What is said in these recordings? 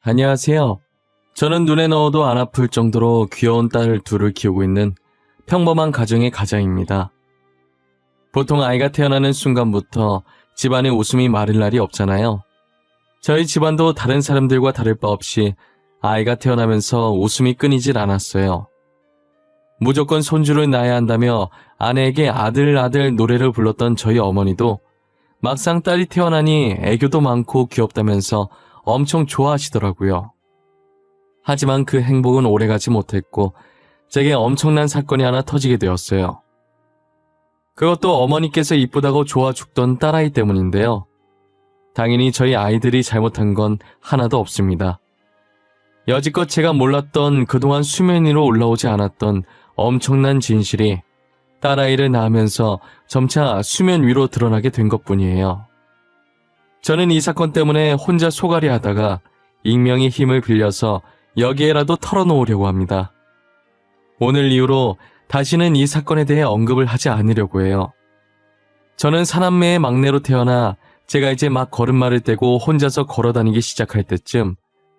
안녕하세요. 저는 눈에 넣어도 안 아플 정도로 귀여운 딸을 둘을 키우고 있는 평범한 가정의 가장입니다. 보통 아이가 태어나는 순간부터 집안에 웃음이 마를 날이 없잖아요. 저희 집안도 다른 사람들과 다를 바 없이 아이가 태어나면서 웃음이 끊이질 않았어요. 무조건 손주를 낳아야 한다며 아내에게 아들 노래를 불렀던 저희 어머니도 막상 딸이 태어나니 애교도 많고 귀엽다면서 엄청 좋아하시더라고요. 하지만 그 행복은 오래가지 못했고 제게 엄청난 사건이 하나 터지게 되었어요. 그것도 어머니께서 이쁘다고 좋아 죽던 딸아이 때문인데요. 당연히 저희 아이들이 잘못한 건 하나도 없습니다. 여지껏 제가 몰랐던 그동안 수면 위로 올라오지 않았던 엄청난 진실이 딸아이를 낳으면서 점차 수면 위로 드러나게 된 것뿐이에요. 저는 이 사건 때문에 혼자 소갈이 하다가 익명의 힘을 빌려서 여기에라도 털어놓으려고 합니다. 오늘 이후로 다시는 이 사건에 대해 언급을 하지 않으려고 해요. 저는 사남매의 막내로 태어나 제가 이제 막 걸음마를 떼고 혼자서 걸어다니기 시작할 때쯤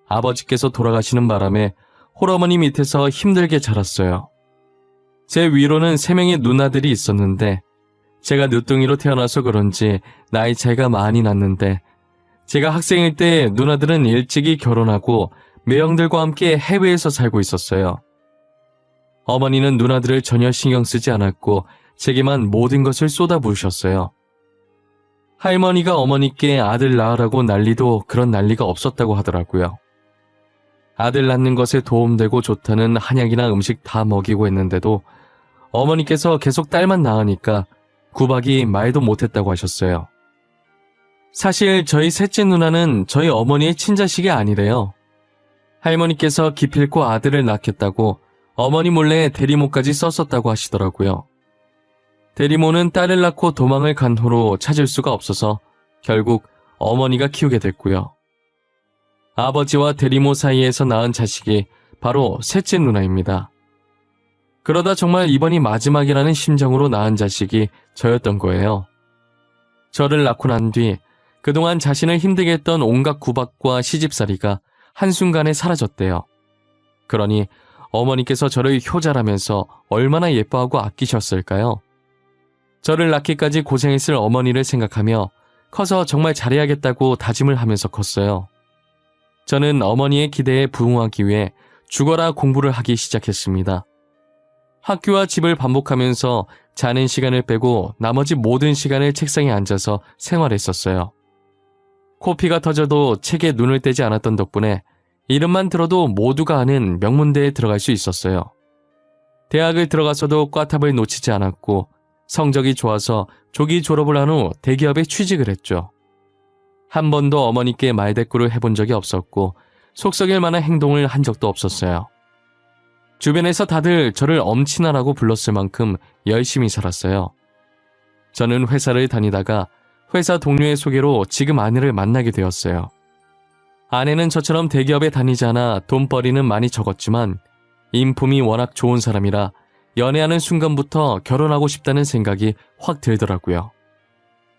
아버지께서 돌아가시는 바람에 홀어머니 밑에서 힘들게 자랐어요. 제 위로는 3명의 누나들이 있었는데 제가 늦둥이로 태어나서 그런지 나이 차이가 많이 났는데 제가 학생일 때 누나들은 일찍이 결혼하고 매형들과 함께 해외에서 살고 있었어요. 어머니는 누나들을 전혀 신경 쓰지 않았고 제게만 모든 것을 쏟아부으셨어요. 할머니가 어머니께 아들 낳으라고 난리도 그런 난리가 없었다고 하더라고요. 아들 낳는 것에 도움되고 좋다는 한약이나 음식 다 먹이고 했는데도 어머니께서 계속 딸만 낳으니까 구박이 말도 못했다고 하셨어요. 사실 저희 셋째 누나는 저희 어머니의 친자식이 아니래요. 할머니께서 기필코 아들을 낳겠다고 어머니 몰래 대리모까지 썼었다고 하시더라고요. 대리모는 딸을 낳고 도망을 간 후로 찾을 수가 없어서 결국 어머니가 키우게 됐고요. 아버지와 대리모 사이에서 낳은 자식이 바로 셋째 누나입니다. 그러다 정말 이번이 마지막이라는 심정으로 낳은 자식이 저였던 거예요. 저를 낳고 난 뒤 그동안 자신을 힘들게 했던 온갖 구박과 시집살이가 한순간에 사라졌대요. 그러니 어머니께서 저를 효자라면서 얼마나 예뻐하고 아끼셨을까요? 저를 낳기까지 고생했을 어머니를 생각하며 커서 정말 잘해야겠다고 다짐을 하면서 컸어요. 저는 어머니의 기대에 부응하기 위해 죽어라 공부를 하기 시작했습니다. 학교와 집을 반복하면서 자는 시간을 빼고 나머지 모든 시간을 책상에 앉아서 생활했었어요. 코피가 터져도 책에 눈을 떼지 않았던 덕분에 이름만 들어도 모두가 아는 명문대에 들어갈 수 있었어요. 대학을 들어가서도 꽈탑을 놓치지 않았고 성적이 좋아서 조기 졸업을 한 후 대기업에 취직을 했죠. 한 번도 어머니께 말대꾸를 해본 적이 없었고 속썩일 만한 행동을 한 적도 없었어요. 주변에서 다들 저를 엄친아라고 불렀을 만큼 열심히 살았어요. 저는 회사를 다니다가 회사 동료의 소개로 지금 아내를 만나게 되었어요. 아내는 저처럼 대기업에 다니지 않아 돈벌이는 많이 적었지만 인품이 워낙 좋은 사람이라 연애하는 순간부터 결혼하고 싶다는 생각이 확 들더라고요.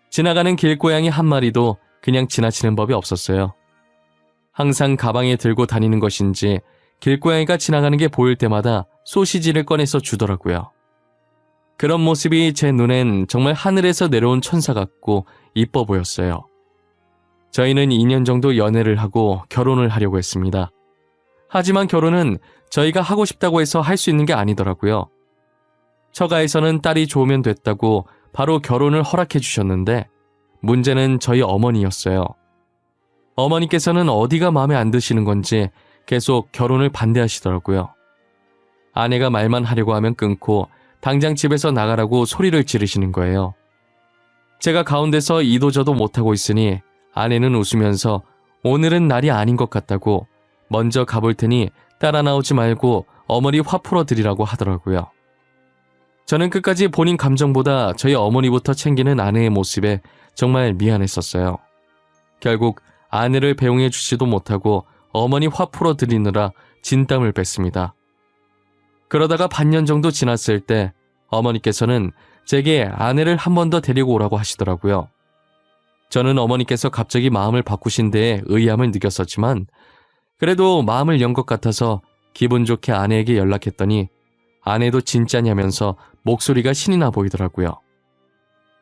지나가는 길고양이 한 마리도 그냥 지나치는 법이 없었어요. 항상 가방에 들고 다니는 것인지 길고양이가 지나가는 게 보일 때마다 소시지를 꺼내서 주더라고요. 그런 모습이 제 눈엔 정말 하늘에서 내려온 천사 같고 이뻐 보였어요. 저희는 2년 정도 연애를 하고 결혼을 하려고 했습니다. 하지만 결혼은 저희가 하고 싶다고 해서 할 수 있는 게 아니더라고요. 처가에서는 딸이 좋으면 됐다고 바로 결혼을 허락해 주셨는데 문제는 저희 어머니였어요. 어머니께서는 어디가 마음에 안 드시는 건지 계속 결혼을 반대하시더라고요. 아내가 말만 하려고 하면 끊고 당장 집에서 나가라고 소리를 지르시는 거예요. 제가 가운데서 이도저도 못하고 있으니 아내는 웃으면서 오늘은 날이 아닌 것 같다고 먼저 가볼 테니 따라 나오지 말고 어머니 화 풀어드리라고 하더라고요. 저는 끝까지 본인 감정보다 저희 어머니부터 챙기는 아내의 모습에 정말 미안했었어요. 결국 아내를 배웅해 주지도 못하고 어머니 화 풀어드리느라 진땀을 뺐습니다. 그러다가 반년 정도 지났을 때 어머니께서는 제게 아내를 한 번 더 데리고 오라고 하시더라고요. 저는 어머니께서 갑자기 마음을 바꾸신 데에 의아함을 느꼈었지만 그래도 마음을 연 것 같아서 기분 좋게 아내에게 연락했더니 아내도 진짜냐면서 목소리가 신이 나 보이더라고요.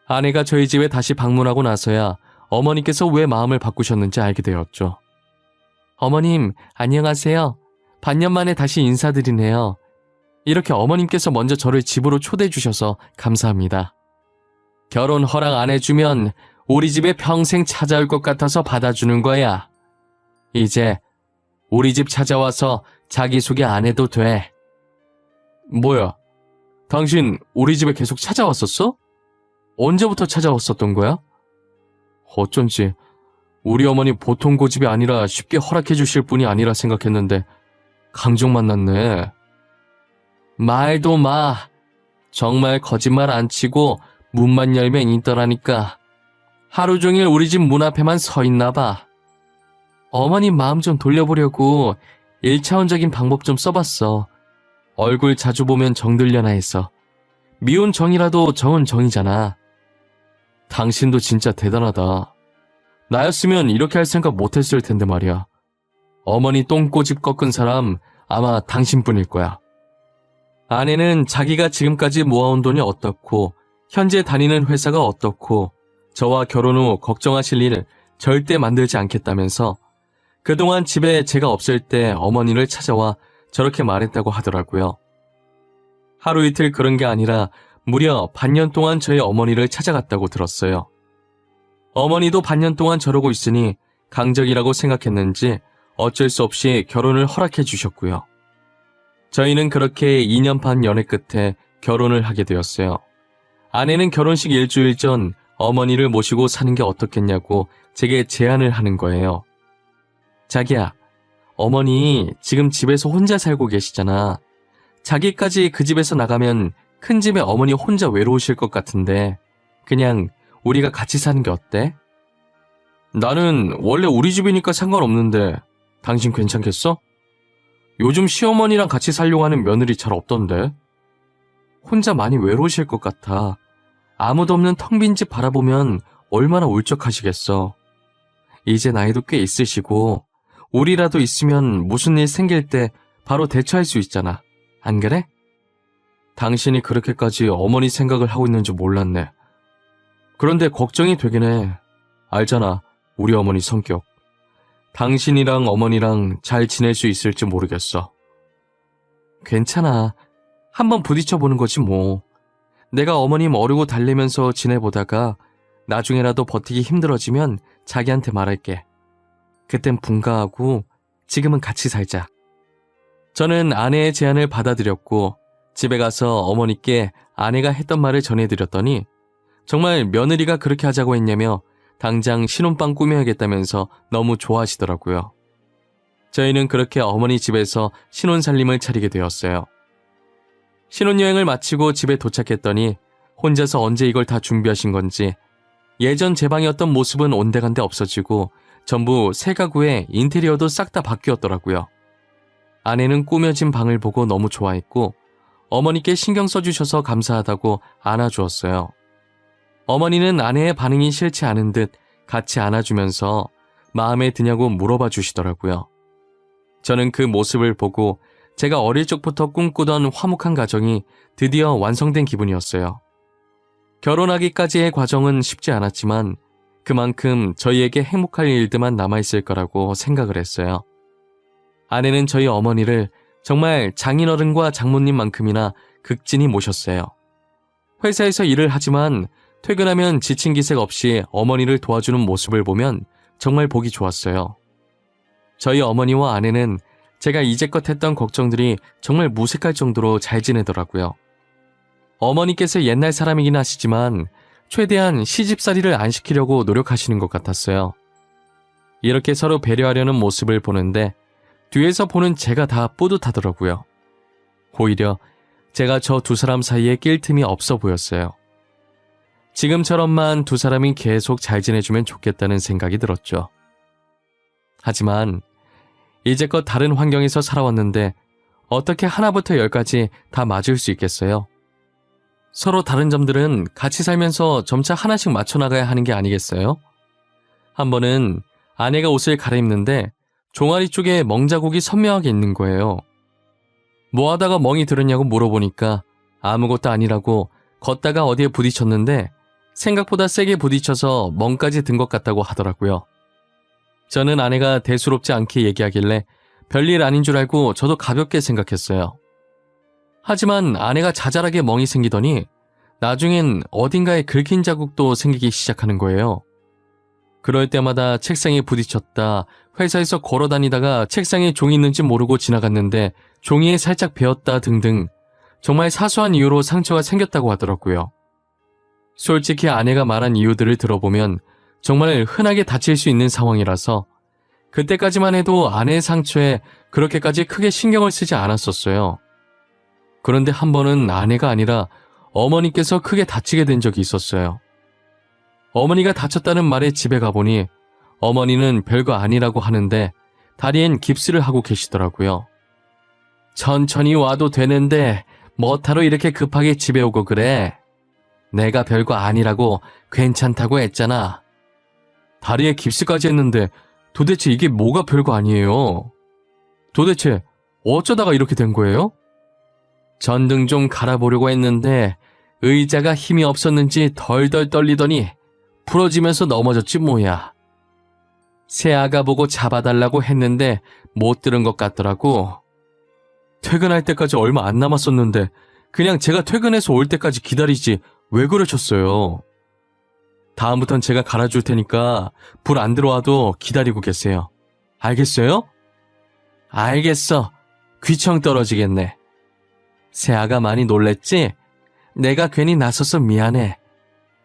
아내가 저희 집에 다시 방문하고 나서야 어머니께서 왜 마음을 바꾸셨는지 알게 되었죠. 어머님, 안녕하세요. 반년 만에 다시 인사드리네요. 이렇게 어머님께서 먼저 저를 집으로 초대해 주셔서 감사합니다. 결혼 허락 안 해주면 우리 집에 평생 찾아올 것 같아서 받아주는 거야. 이제 우리 집 찾아와서 자기소개 안 해도 돼. 뭐야? 당신 우리 집에 계속 찾아왔었어? 언제부터 찾아왔었던 거야? 어쩐지 우리 어머니 보통 고집이 아니라 쉽게 허락해 주실 분이 아니라 생각했는데 강정 만났네. 말도 마. 정말 거짓말 안 치고 문만 열면 있더라니까. 하루 종일 우리 집 문 앞에만 서 있나 봐. 어머님 마음 좀 돌려보려고 1차원적인 방법 좀 써봤어. 얼굴 자주 보면 정들려나 해서. 미운 정이라도 정은 정이잖아. 당신도 진짜 대단하다. 나였으면 이렇게 할 생각 못했을 텐데 말이야. 어머니 똥꼬집 꺾은 사람 아마 당신뿐일 거야. 아내는 자기가 지금까지 모아온 돈이 어떻고 현재 다니는 회사가 어떻고 저와 결혼 후 걱정하실 일을 절대 만들지 않겠다면서 그동안 집에 제가 없을 때 어머니를 찾아와 저렇게 말했다고 하더라고요. 하루 이틀 그런 게 아니라 무려 반년 동안 저희 어머니를 찾아갔다고 들었어요. 어머니도 반년 동안 저러고 있으니 강적이라고 생각했는지 어쩔 수 없이 결혼을 허락해 주셨고요. 저희는 그렇게 2년 반 연애 끝에 결혼을 하게 되었어요. 아내는 결혼식 일주일 전 어머니를 모시고 사는 게 어떻겠냐고 제게 제안을 하는 거예요. 자기야, 어머니 지금 집에서 혼자 살고 계시잖아. 자기까지 그 집에서 나가면 큰 집에 어머니 혼자 외로우실 것 같은데 그냥 우리가 같이 사는 게 어때? 나는 원래 우리 집이니까 상관없는데 당신 괜찮겠어? 요즘 시어머니랑 같이 살려고 하는 며느리 잘 없던데. 혼자 많이 외로우실 것 같아. 아무도 없는 텅 빈 집 바라보면 얼마나 울적하시겠어. 이제 나이도 꽤 있으시고 우리라도 있으면 무슨 일 생길 때 바로 대처할 수 있잖아. 안 그래? 당신이 그렇게까지 어머니 생각을 하고 있는 줄 몰랐네. 그런데 걱정이 되긴 해. 알잖아, 우리 어머니 성격. 당신이랑 어머니랑 잘 지낼 수 있을지 모르겠어. 괜찮아. 한번 부딪혀보는 거지 뭐. 내가 어머님 어르고 달래면서 지내보다가 나중에라도 버티기 힘들어지면 자기한테 말할게. 그땐 분가하고 지금은 같이 살자. 저는 아내의 제안을 받아들였고 집에 가서 어머니께 아내가 했던 말을 전해드렸더니 정말 며느리가 그렇게 하자고 했냐며 당장 신혼방 꾸며야겠다면서 너무 좋아하시더라고요. 저희는 그렇게 어머니 집에서 신혼살림을 차리게 되었어요. 신혼여행을 마치고 집에 도착했더니 혼자서 언제 이걸 다 준비하신 건지 예전 제 방이었던 모습은 온데간데 없어지고 전부 새 가구에 인테리어도 싹 다 바뀌었더라고요. 아내는 꾸며진 방을 보고 너무 좋아했고 어머니께 신경 써주셔서 감사하다고 안아주었어요. 어머니는 아내의 반응이 싫지 않은 듯 같이 안아주면서 마음에 드냐고 물어봐 주시더라고요. 저는 그 모습을 보고 제가 어릴 적부터 꿈꾸던 화목한 가정이 드디어 완성된 기분이었어요. 결혼하기까지의 과정은 쉽지 않았지만 그만큼 저희에게 행복할 일들만 남아있을 거라고 생각을 했어요. 아내는 저희 어머니를 정말 장인어른과 장모님만큼이나 극진히 모셨어요. 회사에서 일을 하지만 퇴근하면 지친 기색 없이 어머니를 도와주는 모습을 보면 정말 보기 좋았어요. 저희 어머니와 아내는 제가 이제껏 했던 걱정들이 정말 무색할 정도로 잘 지내더라고요. 어머니께서 옛날 사람이긴 하시지만 최대한 시집살이를 안 시키려고 노력하시는 것 같았어요. 이렇게 서로 배려하려는 모습을 보는데 뒤에서 보는 제가 다 뿌듯하더라고요. 오히려 제가 저 두 사람 사이에 낄 틈이 없어 보였어요. 지금처럼만 두 사람이 계속 잘 지내주면 좋겠다는 생각이 들었죠. 하지만 이제껏 다른 환경에서 살아왔는데 어떻게 하나부터 열까지 다 맞을 수 있겠어요? 서로 다른 점들은 같이 살면서 점차 하나씩 맞춰나가야 하는 게 아니겠어요? 한 번은 아내가 옷을 갈아입는데 종아리 쪽에 멍자국이 선명하게 있는 거예요. 뭐 하다가 멍이 들었냐고 물어보니까 아무것도 아니라고 걷다가 어디에 부딪혔는데 생각보다 세게 부딪혀서 멍까지 든 것 같다고 하더라고요. 저는 아내가 대수롭지 않게 얘기하길래 별일 아닌 줄 알고 저도 가볍게 생각했어요. 하지만 아내가 자잘하게 멍이 생기더니 나중엔 어딘가에 긁힌 자국도 생기기 시작하는 거예요. 그럴 때마다 책상에 부딪혔다, 회사에서 걸어 다니다가 책상에 종이 있는지 모르고 지나갔는데 종이에 살짝 베었다 등등 정말 사소한 이유로 상처가 생겼다고 하더라고요. 솔직히 아내가 말한 이유들을 들어보면 정말 흔하게 다칠 수 있는 상황이라서 그때까지만 해도 아내의 상처에 그렇게까지 크게 신경을 쓰지 않았었어요. 그런데 한 번은 아내가 아니라 어머니께서 크게 다치게 된 적이 있었어요. 어머니가 다쳤다는 말에 집에 가보니 어머니는 별거 아니라고 하는데 다리엔 깁스를 하고 계시더라고요. 천천히 와도 되는데 뭐하러 이렇게 급하게 집에 오고 그래? 내가 별거 아니라고 괜찮다고 했잖아. 다리에 깁스까지 했는데 도대체 이게 뭐가 별거 아니에요? 도대체 어쩌다가 이렇게 된 거예요? 전등 좀 갈아보려고 했는데 의자가 힘이 없었는지 덜덜 떨리더니 부러지면서 넘어졌지 뭐야. 새아가 보고 잡아달라고 했는데 못 들은 것 같더라고. 퇴근할 때까지 얼마 안 남았었는데 그냥 제가 퇴근해서 올 때까지 기다리지 왜 그러셨어요? 다음부턴 제가 갈아줄 테니까 불 안 들어와도 기다리고 계세요. 알겠어요? 알겠어. 귀청 떨어지겠네. 새아가 많이 놀랬지? 내가 괜히 나서서 미안해.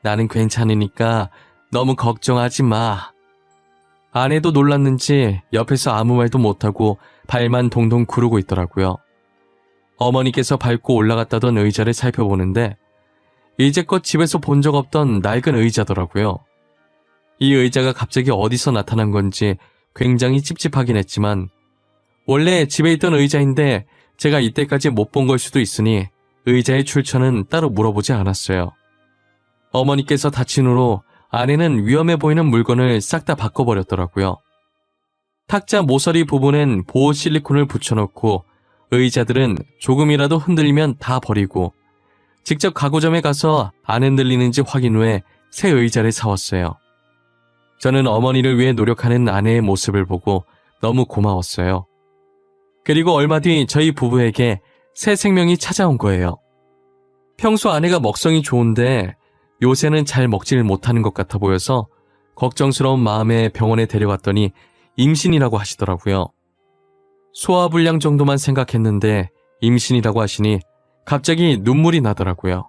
나는 괜찮으니까 너무 걱정하지 마. 아내도 놀랐는지 옆에서 아무 말도 못하고 발만 동동 구르고 있더라고요. 어머니께서 밟고 올라갔다던 의자를 살펴보는데 이제껏 집에서 본 적 없던 낡은 의자더라고요. 이 의자가 갑자기 어디서 나타난 건지 굉장히 찝찝하긴 했지만 원래 집에 있던 의자인데 제가 이때까지 못 본 걸 수도 있으니 의자의 출처는 따로 물어보지 않았어요. 어머니께서 다친 후로 아내는 위험해 보이는 물건을 싹 다 바꿔버렸더라고요. 탁자 모서리 부분엔 보호 실리콘을 붙여놓고 의자들은 조금이라도 흔들리면 다 버리고 직접 가구점에 가서 안 흔들리는지 확인 후에 새 의자를 사왔어요. 저는 어머니를 위해 노력하는 아내의 모습을 보고 너무 고마웠어요. 그리고 얼마 뒤 저희 부부에게 새 생명이 찾아온 거예요. 평소 아내가 먹성이 좋은데 요새는 잘 먹지를 못하는 것 같아 보여서 걱정스러운 마음에 병원에 데려갔더니 임신이라고 하시더라고요. 소화불량 정도만 생각했는데 임신이라고 하시니 갑자기 눈물이 나더라고요.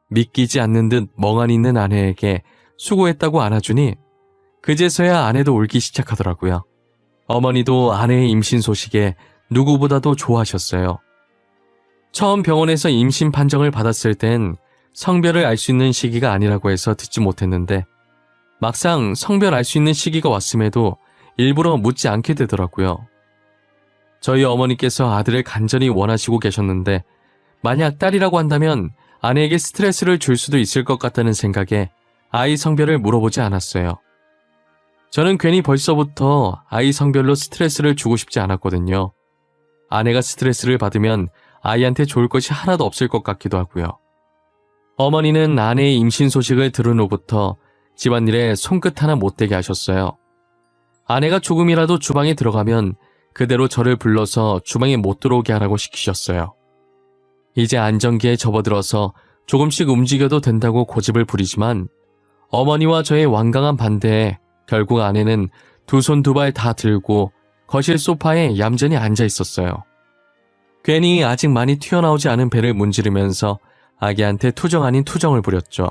믿기지 않는 듯 멍하니 있는 아내에게 수고했다고 안아주니 그제서야 아내도 울기 시작하더라고요. 어머니도 아내의 임신 소식에 누구보다도 좋아하셨어요. 처음 병원에서 임신 판정을 받았을 땐 성별을 알 수 있는 시기가 아니라고 해서 듣지 못했는데 막상 성별 알 수 있는 시기가 왔음에도 일부러 묻지 않게 되더라고요. 저희 어머니께서 아들을 간절히 원하시고 계셨는데 만약 딸이라고 한다면 아내에게 스트레스를 줄 수도 있을 것 같다는 생각에 아이 성별을 물어보지 않았어요. 저는 괜히 벌써부터 아이 성별로 스트레스를 주고 싶지 않았거든요. 아내가 스트레스를 받으면 아이한테 좋을 것이 하나도 없을 것 같기도 하고요. 어머니는 아내의 임신 소식을 들은 후부터 집안일에 손끝 하나 못 대게 하셨어요. 아내가 조금이라도 주방에 들어가면 그대로 저를 불러서 주방에 못 들어오게 하라고 시키셨어요. 이제 안정기에 접어들어서 조금씩 움직여도 된다고 고집을 부리지만 어머니와 저의 완강한 반대에 결국 아내는 두 손 두 발 다 들고 거실 소파에 얌전히 앉아 있었어요. 괜히 아직 많이 튀어나오지 않은 배를 문지르면서 아기한테 투정 아닌 투정을 부렸죠.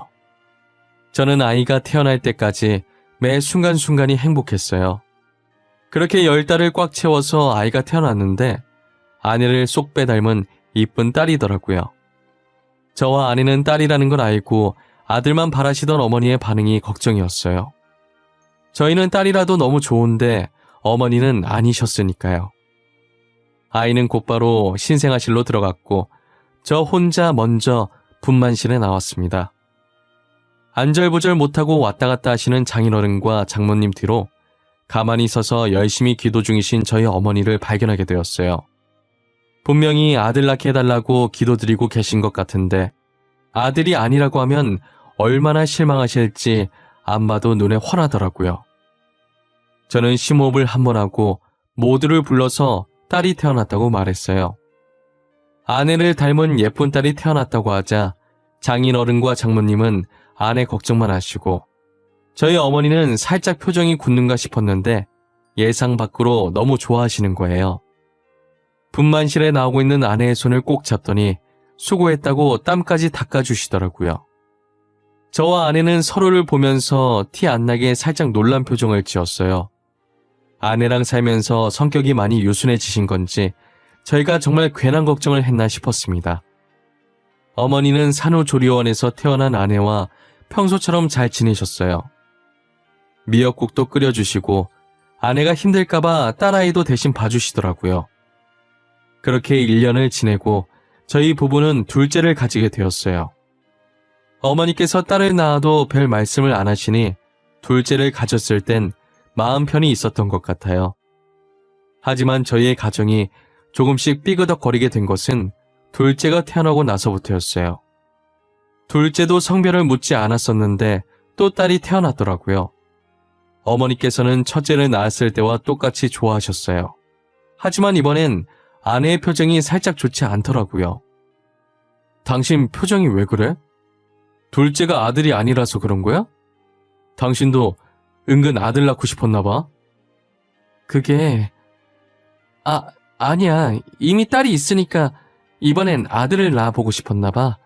저는 아이가 태어날 때까지 매 순간순간이 행복했어요. 그렇게 10달을 꽉 채워서 아이가 태어났는데 아내를 쏙 빼닮은 이쁜 딸이더라고요. 저와 아내는 딸이라는 걸 알고 아들만 바라시던 어머니의 반응이 걱정이었어요. 저희는 딸이라도 너무 좋은데 어머니는 아니셨으니까요. 아이는 곧바로 신생아실로 들어갔고 저 혼자 먼저 분만실에 나왔습니다. 안절부절 못하고 왔다 갔다 하시는 장인어른과 장모님 뒤로 가만히 서서 열심히 기도 중이신 저희 어머니를 발견하게 되었어요. 분명히 아들 낳게 해달라고 기도드리고 계신 것 같은데 아들이 아니라고 하면 얼마나 실망하실지 안 봐도 눈에 훤하더라고요. 저는 심호흡을 한 번 하고 모두를 불러서 딸이 태어났다고 말했어요. 아내를 닮은 예쁜 딸이 태어났다고 하자 장인어른과 장모님은 아내 걱정만 하시고 저희 어머니는 살짝 표정이 굳는가 싶었는데 예상 밖으로 너무 좋아하시는 거예요. 분만실에 나오고 있는 아내의 손을 꼭 잡더니 수고했다고 땀까지 닦아주시더라고요. 저와 아내는 서로를 보면서 티 안 나게 살짝 놀란 표정을 지었어요. 아내랑 살면서 성격이 많이 유순해지신 건지 저희가 정말 괜한 걱정을 했나 싶었습니다. 어머니는 산후조리원에서 태어난 아내와 평소처럼 잘 지내셨어요. 미역국도 끓여주시고 아내가 힘들까봐 딸아이도 대신 봐주시더라고요. 그렇게 1년을 지내고 저희 부부는 둘째를 가지게 되었어요. 어머니께서 딸을 낳아도 별 말씀을 안 하시니 둘째를 가졌을 땐 마음 편히 있었던 것 같아요. 하지만 저희의 가정이 조금씩 삐그덕거리게 된 것은 둘째가 태어나고 나서부터였어요. 둘째도 성별을 묻지 않았었는데 또 딸이 태어났더라고요. 어머니께서는 첫째를 낳았을 때와 똑같이 좋아하셨어요. 하지만 이번엔 아내의 표정이 살짝 좋지 않더라고요. 당신 표정이 왜 그래? 둘째가 아들이 아니라서 그런 거야? 당신도 은근 아들 낳고 싶었나 봐? 그게... 아니야. 이미 딸이 있으니까 이번엔 아들을 낳아보고 싶었나 봐.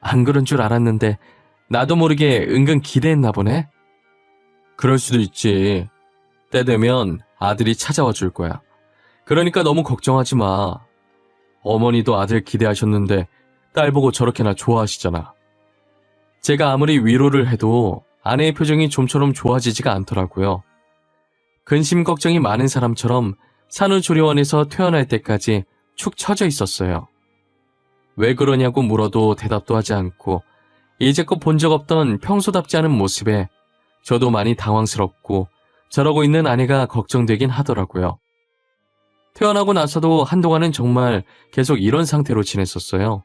안 그런 줄 알았는데 나도 모르게 은근 기대했나 보네. 그럴 수도 있지. 때 되면 아들이 찾아와 줄 거야. 그러니까 너무 걱정하지 마. 어머니도 아들 기대하셨는데 딸 보고 저렇게나 좋아하시잖아. 제가 아무리 위로를 해도 아내의 표정이 좀처럼 좋아지지가 않더라고요. 근심 걱정이 많은 사람처럼 산후조리원에서 퇴원할 때까지 축 처져 있었어요. 왜 그러냐고 물어도 대답도 하지 않고 이제껏 본 적 없던 평소답지 않은 모습에 저도 많이 당황스럽고 저러고 있는 아내가 걱정되긴 하더라고요. 퇴원하고 나서도 한동안은 정말 계속 이런 상태로 지냈었어요.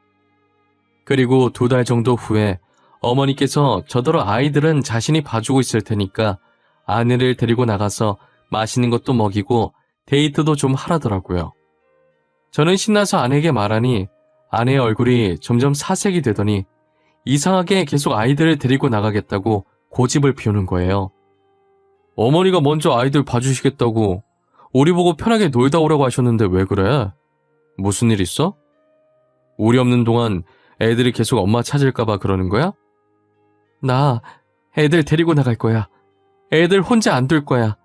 그리고 2달 정도 후에 어머니께서 저더러 아이들은 자신이 봐주고 있을 테니까 아내를 데리고 나가서 맛있는 것도 먹이고 데이트도 좀 하라더라고요. 저는 신나서 아내에게 말하니 아내의 얼굴이 점점 사색이 되더니 이상하게 계속 아이들을 데리고 나가겠다고 고집을 피우는 거예요. 어머니가 먼저 아이들 봐주시겠다고 우리 보고 편하게 놀다 오라고 하셨는데 왜 그래? 무슨 일 있어? 우리 없는 동안 애들이 계속 엄마 찾을까봐 그러는 거야? 나 애들 데리고 나갈 거야. 애들 혼자 안 둘 거야.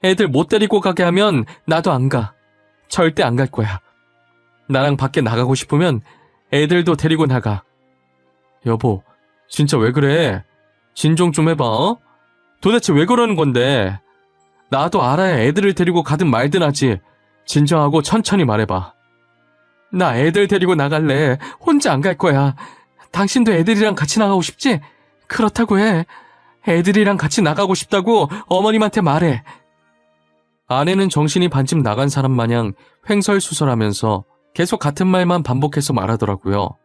애들 못 데리고 가게 하면 나도 안 가. 절대 안 갈 거야. 나랑 밖에 나가고 싶으면 애들도 데리고 나가. 여보, 진짜 왜 그래? 진정 좀 해봐, 어? 도대체 왜 그러는 건데? 나도 알아야 애들을 데리고 가든 말든 하지. 진정하고 천천히 말해봐. 나 애들 데리고 나갈래. 혼자 안 갈 거야. 당신도 애들이랑 같이 나가고 싶지? 그렇다고 해. 애들이랑 같이 나가고 싶다고 어머님한테 말해. 아내는 정신이 반쯤 나간 사람 마냥 횡설수설하면서 계속 같은 말만 반복해서 말하더라고요.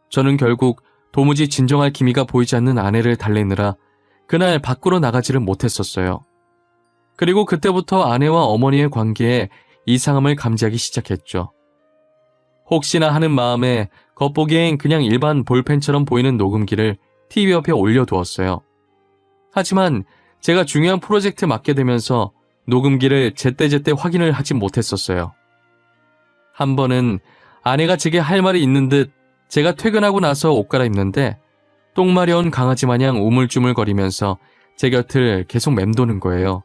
저는 결국 도무지 진정할 기미가 보이지 않는 아내를 달래느라 그날 밖으로 나가지를 못했었어요. 그리고 그때부터 아내와 어머니의 관계에 이상함을 감지하기 시작했죠. 혹시나 하는 마음에 겉보기엔 그냥 일반 볼펜처럼 보이는 녹음기를 TV 옆에 올려두었어요. 하지만 제가 중요한 프로젝트 맡게 되면서 녹음기를 제때제때 확인을 하지 못했었어요. 한 번은 아내가 제게 할 말이 있는 듯 제가 퇴근하고 나서 옷 갈아입는데 똥 마려운 강아지 마냥 우물쭈물거리면서 제 곁을 계속 맴도는 거예요.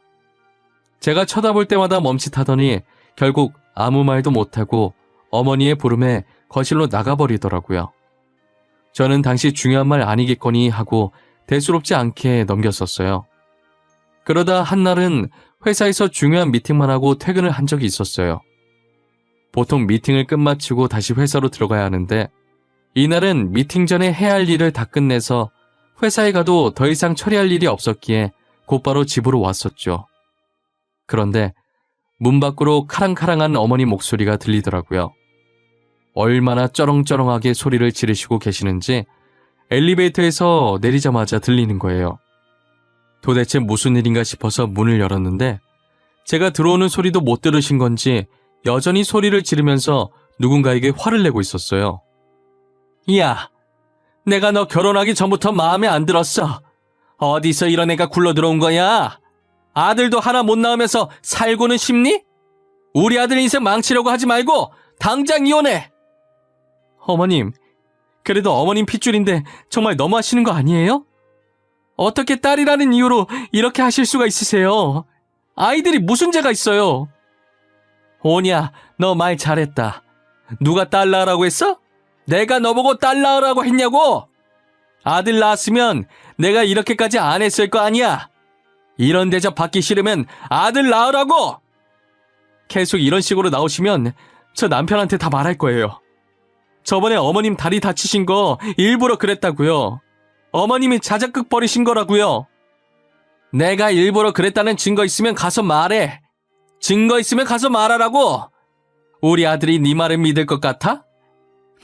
제가 쳐다볼 때마다 멈칫하더니 결국 아무 말도 못하고 어머니의 부름에 거실로 나가버리더라고요. 저는 당시 중요한 말 아니겠거니 하고 대수롭지 않게 넘겼었어요. 그러다 한날은 회사에서 중요한 미팅만 하고 퇴근을 한 적이 있었어요. 보통 미팅을 끝마치고 다시 회사로 들어가야 하는데 이날은 미팅 전에 해야 할 일을 다 끝내서 회사에 가도 더 이상 처리할 일이 없었기에 곧바로 집으로 왔었죠. 그런데 문 밖으로 카랑카랑한 어머니 목소리가 들리더라고요. 얼마나 쩌렁쩌렁하게 소리를 지르시고 계시는지 엘리베이터에서 내리자마자 들리는 거예요. 도대체 무슨 일인가 싶어서 문을 열었는데 제가 들어오는 소리도 못 들으신 건지 여전히 소리를 지르면서 누군가에게 화를 내고 있었어요. 야, 내가 너 결혼하기 전부터 마음에 안 들었어. 어디서 이런 애가 굴러 들어온 거야? 아들도 하나 못 낳으면서 살고는 싶니? 우리 아들 인생 망치려고 하지 말고 당장 이혼해! 어머님, 그래도 어머님 핏줄인데 정말 너무하시는 거 아니에요? 어떻게 딸이라는 이유로 이렇게 하실 수가 있으세요? 아이들이 무슨 죄가 있어요? 오냐, 너 말 잘했다. 누가 딸 낳으라고 했어? 내가 너보고 딸 낳으라고 했냐고? 아들 낳았으면 내가 이렇게까지 안 했을 거 아니야? 이런 대접 받기 싫으면 아들 낳으라고! 계속 이런 식으로 나오시면 저 남편한테 다 말할 거예요. 저번에 어머님 다리 다치신 거 일부러 그랬다고요. 어머님이 자작극 벌이신 거라고요. 내가 일부러 그랬다는 증거 있으면 가서 말해. 증거 있으면 가서 말하라고. 우리 아들이 네 말을 믿을 것 같아?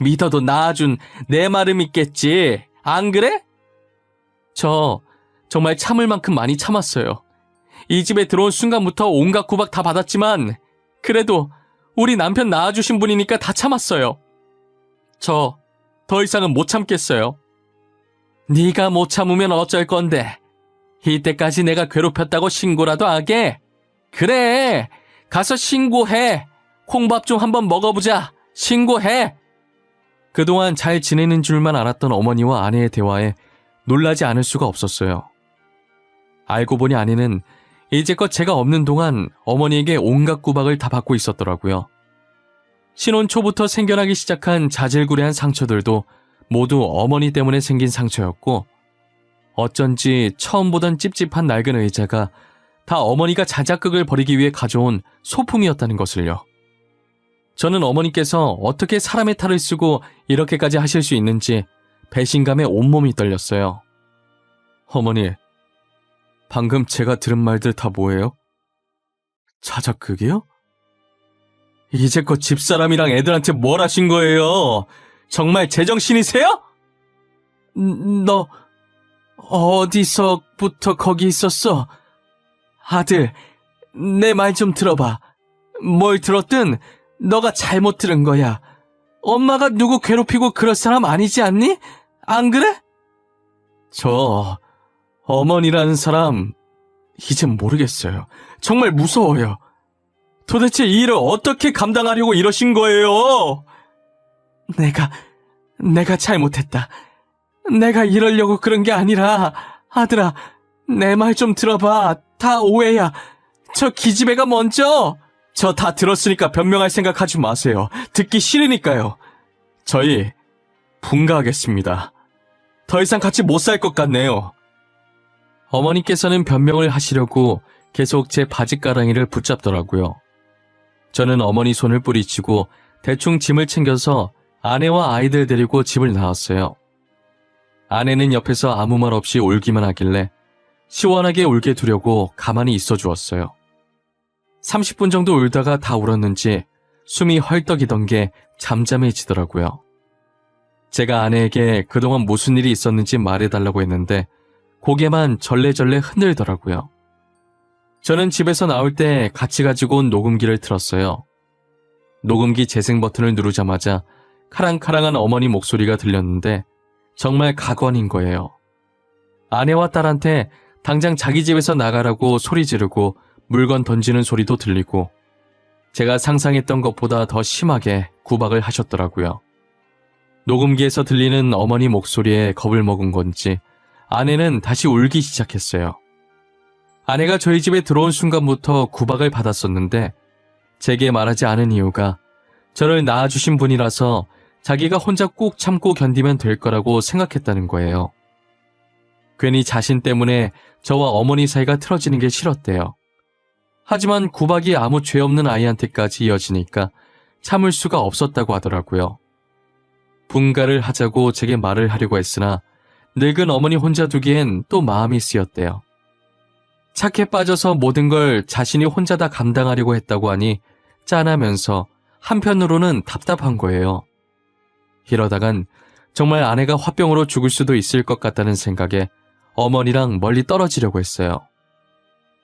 믿어도 낳아준 내 말을 믿겠지. 안 그래? 저 정말 참을 만큼 많이 참았어요. 이 집에 들어온 순간부터 온갖 구박 다 받았지만 그래도 우리 남편 낳아주신 분이니까 다 참았어요. 저 더 이상은 못 참겠어요. 네가 못 참으면 어쩔 건데. 이때까지 내가 괴롭혔다고 신고라도 하게? 그래, 가서 신고해. 콩밥 좀 한번 먹어보자. 신고해. 그동안 잘 지내는 줄만 알았던 어머니와 아내의 대화에 놀라지 않을 수가 없었어요. 알고 보니 아내는 이제껏 제가 없는 동안 어머니에게 온갖 구박을 다 받고 있었더라고요. 신혼 초부터 생겨나기 시작한 자질구레한 상처들도 모두 어머니 때문에 생긴 상처였고 어쩐지 처음 보던 찝찝한 낡은 의자가 다 어머니가 자작극을 벌이기 위해 가져온 소품이었다는 것을요. 저는 어머니께서 어떻게 사람의 탈을 쓰고 이렇게까지 하실 수 있는지 배신감에 온몸이 떨렸어요. 어머니, 방금 제가 들은 말들 다 뭐예요? 자작극이요? 이제껏 집사람이랑 애들한테 뭘 하신 거예요? 정말 제정신이세요? 너 어디서부터 거기 있었어? 아들, 내 말 좀 들어봐. 뭘 들었든 너가 잘못 들은 거야. 엄마가 누구 괴롭히고 그럴 사람 아니지 않니? 안 그래? 저 어머니라는 사람 이젠 모르겠어요. 정말 무서워요. 도대체 이 일을 어떻게 감당하려고 이러신 거예요? 내가 잘못했다. 내가 이러려고 그런 게 아니라 아들아, 내 말 좀 들어봐. 다 오해야. 저 기집애가 먼저. 저 다 들었으니까 변명할 생각하지 마세요. 듣기 싫으니까요. 저희 분가하겠습니다. 더 이상 같이 못 살 것 같네요. 어머니께서는 변명을 하시려고 계속 제 바지가랑이를 붙잡더라고요. 저는 어머니 손을 뿌리치고 대충 짐을 챙겨서 아내와 아이들 데리고 집을 나왔어요. 아내는 옆에서 아무 말 없이 울기만 하길래 시원하게 울게 두려고 가만히 있어 주었어요. 30분 정도 울다가 다 울었는지 숨이 헐떡이던 게 잠잠해지더라고요. 제가 아내에게 그동안 무슨 일이 있었는지 말해달라고 했는데 고개만 절레절레 흔들더라고요. 저는 집에서 나올 때 같이 가지고 온 녹음기를 틀었어요. 녹음기 재생 버튼을 누르자마자 카랑카랑한 어머니 목소리가 들렸는데 정말 각원인 거예요. 아내와 딸한테 당장 자기 집에서 나가라고 소리 지르고 물건 던지는 소리도 들리고 제가 상상했던 것보다 더 심하게 구박을 하셨더라고요. 녹음기에서 들리는 어머니 목소리에 겁을 먹은 건지 아내는 다시 울기 시작했어요. 아내가 저희 집에 들어온 순간부터 구박을 받았었는데 제게 말하지 않은 이유가 저를 낳아주신 분이라서 자기가 혼자 꾹 참고 견디면 될 거라고 생각했다는 거예요. 괜히 자신 때문에 저와 어머니 사이가 틀어지는 게 싫었대요. 하지만 구박이 아무 죄 없는 아이한테까지 이어지니까 참을 수가 없었다고 하더라고요. 분가를 하자고 제게 말을 하려고 했으나 늙은 어머니 혼자 두기엔 또 마음이 쓰였대요. 착해 빠져서 모든 걸 자신이 혼자 다 감당하려고 했다고 하니 짠하면서 한편으로는 답답한 거예요. 이러다간 정말 아내가 화병으로 죽을 수도 있을 것 같다는 생각에 어머니랑 멀리 떨어지려고 했어요.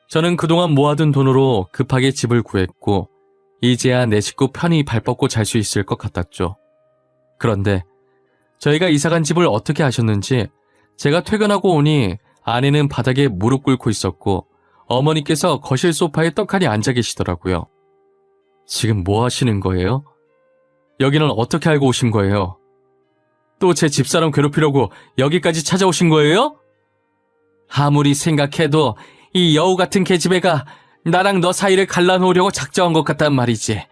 저는 그동안 모아둔 돈으로 급하게 집을 구했고 이제야 내 식구 편히 발 뻗고 잘 수 있을 것 같았죠. 그런데 저희가 이사간 집을 어떻게 아셨는지 제가 퇴근하고 오니 아내는 바닥에 무릎 꿇고 있었고 어머니께서 거실 소파에 떡하니 앉아 계시더라고요. 지금 뭐 하시는 거예요? 여기는 어떻게 알고 오신 거예요? 또 제 집사람 괴롭히려고 여기까지 찾아오신 거예요? 아무리 생각해도 이 여우 같은 계집애가 나랑 너 사이를 갈라놓으려고 작정한 것 같단 말이지.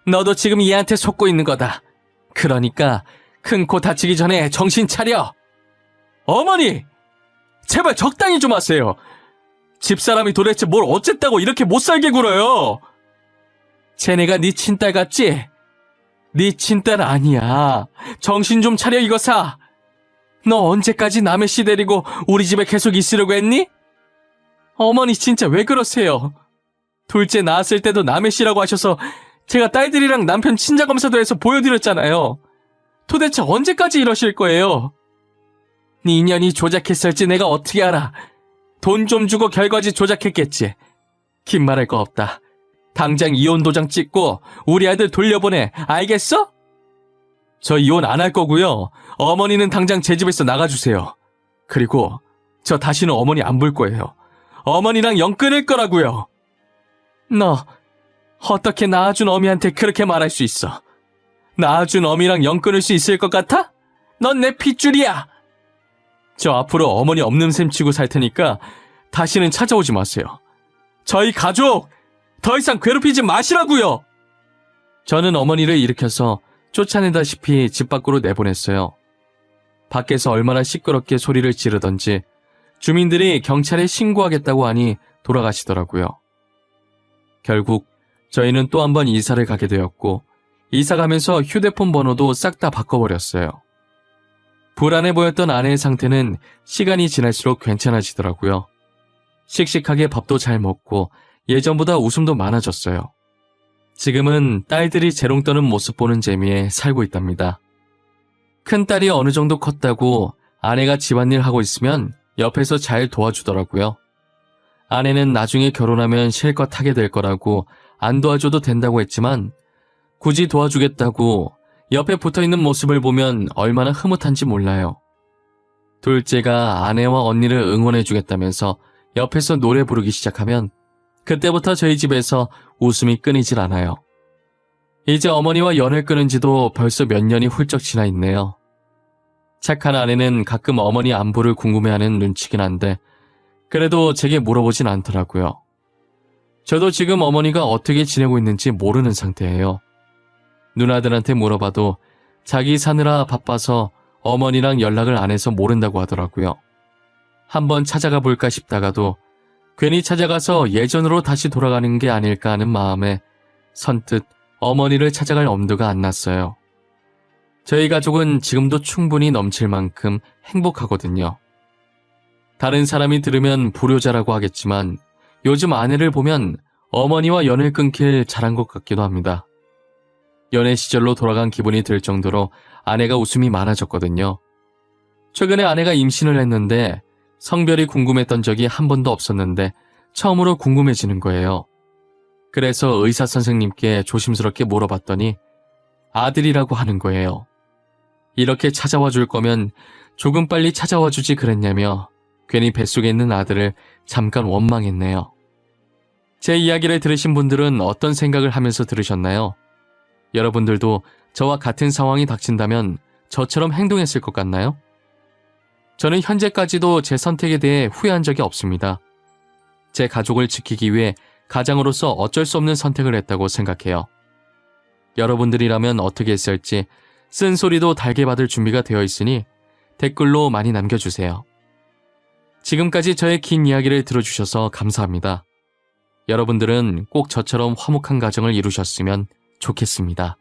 너도 지금 얘한테 속고 있는 거다. 그러니까 큰 코 다치기 전에 정신 차려. 어머니! 제발 적당히 좀 하세요. 집사람이 도대체 뭘 어쨌다고 이렇게 못살게 굴어요. 쟤네가 네 친딸 같지? 네 친딸 아니야. 정신 좀 차려 이거사. 너 언제까지 남의 씨 데리고 우리 집에 계속 있으려고 했니? 어머니 진짜 왜 그러세요? 둘째 낳았을 때도 남의 씨라고 하셔서 제가 딸들이랑 남편 친자검사도 해서 보여드렸잖아요. 도대체 언제까지 이러실 거예요? 네 인연이 조작했을지 내가 어떻게 알아. 돈 좀 주고 결과지 조작했겠지. 긴 말할 거 없다. 당장 이혼 도장 찍고 우리 아들 돌려보내. 알겠어? 저 이혼 안 할 거고요. 어머니는 당장 제 집에서 나가주세요. 그리고 저 다시는 어머니 안 볼 거예요. 어머니랑 영 끊을 거라고요. 너 어떻게 낳아준 어미한테 그렇게 말할 수 있어? 낳아준 어미랑 영 끊을 수 있을 것 같아? 넌 내 핏줄이야. 저 앞으로 어머니 없는 셈 치고 살 테니까 다시는 찾아오지 마세요. 저희 가족 더 이상 괴롭히지 마시라고요. 저는 어머니를 일으켜서 쫓아내다시피 집 밖으로 내보냈어요. 밖에서 얼마나 시끄럽게 소리를 지르던지 주민들이 경찰에 신고하겠다고 하니 돌아가시더라고요. 결국 저희는 또 한 번 이사를 가게 되었고 이사 가면서 휴대폰 번호도 싹 다 바꿔버렸어요. 불안해 보였던 아내의 상태는 시간이 지날수록 괜찮아지더라고요. 씩씩하게 밥도 잘 먹고 예전보다 웃음도 많아졌어요. 지금은 딸들이 재롱 떠는 모습 보는 재미에 살고 있답니다. 큰딸이 어느 정도 컸다고 아내가 집안일 하고 있으면 옆에서 잘 도와주더라고요. 아내는 나중에 결혼하면 실컷 하게 될 거라고 안 도와줘도 된다고 했지만 굳이 도와주겠다고 옆에 붙어있는 모습을 보면 얼마나 흐뭇한지 몰라요. 둘째가 아내와 언니를 응원해주겠다면서 옆에서 노래 부르기 시작하면 그때부터 저희 집에서 웃음이 끊이질 않아요. 이제 어머니와 연을 끊은 지도 벌써 몇 년이 훌쩍 지나 있네요. 착한 아내는 가끔 어머니 안부를 궁금해하는 눈치긴 한데 그래도 제게 물어보진 않더라고요. 저도 지금 어머니가 어떻게 지내고 있는지 모르는 상태예요. 누나들한테 물어봐도 자기 사느라 바빠서 어머니랑 연락을 안 해서 모른다고 하더라고요. 한번 찾아가 볼까 싶다가도 괜히 찾아가서 예전으로 다시 돌아가는 게 아닐까 하는 마음에 선뜻 어머니를 찾아갈 엄두가 안 났어요. 저희 가족은 지금도 충분히 넘칠 만큼 행복하거든요. 다른 사람이 들으면 불효자라고 하겠지만 요즘 아내를 보면 어머니와 연을 끊길 잘한 것 같기도 합니다. 연애 시절로 돌아간 기분이 들 정도로 아내가 웃음이 많아졌거든요. 최근에 아내가 임신을 했는데 성별이 궁금했던 적이 한 번도 없었는데 처음으로 궁금해지는 거예요. 그래서 의사 선생님께 조심스럽게 물어봤더니 아들이라고 하는 거예요. 이렇게 찾아와 줄 거면 조금 빨리 찾아와 주지 그랬냐며 괜히 뱃속에 있는 아들을 잠깐 원망했네요. 제 이야기를 들으신 분들은 어떤 생각을 하면서 들으셨나요? 여러분들도 저와 같은 상황이 닥친다면 저처럼 행동했을 것 같나요? 저는 현재까지도 제 선택에 대해 후회한 적이 없습니다. 제 가족을 지키기 위해 가장으로서 어쩔 수 없는 선택을 했다고 생각해요. 여러분들이라면 어떻게 했을지 쓴소리도 달게 받을 준비가 되어 있으니 댓글로 많이 남겨주세요. 지금까지 저의 긴 이야기를 들어주셔서 감사합니다. 여러분들은 꼭 저처럼 화목한 가정을 이루셨으면 좋겠습니다.